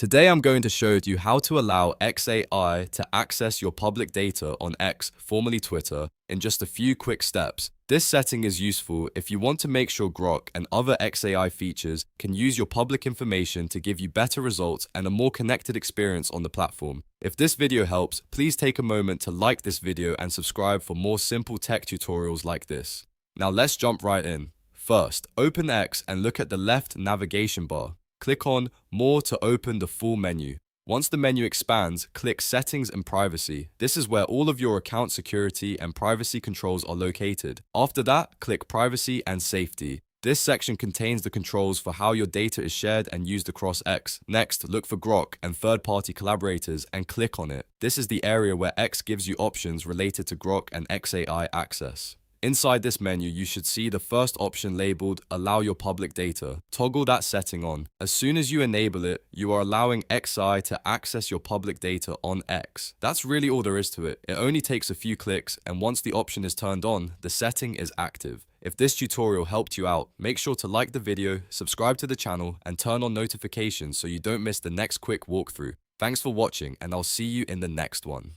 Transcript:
Today I'm going to show you how to allow XAI to access your public data on X, formerly Twitter, in just a few quick steps. This setting is useful if you want to make sure Grok and other XAI features can use your public information to give you better results and a more connected experience on the platform. If this video helps, please take a moment to like this video and subscribe for more simple tech tutorials like this. Now let's jump right in. First, open X and look at the left navigation bar. Click on More to open the full menu. Once the menu expands, click Settings and Privacy. This is where all of your account security and privacy controls are located. After that, click Privacy and Safety. This section contains the controls for how your data is shared and used across X. Next, look for Grok and third-party collaborators and click on it. This is the area where X gives you options related to Grok and XAI access. Inside this menu, you should see the first option labeled Allow your public data. Toggle that setting on. As soon as you enable it, you are allowing XAI to access your public data on X. That's really all there is to it. It only takes a few clicks, and once the option is turned on, the setting is active. If this tutorial helped you out, make sure to like the video, subscribe to the channel, and turn on notifications so you don't miss the next quick walkthrough. Thanks for watching, and I'll see you in the next one.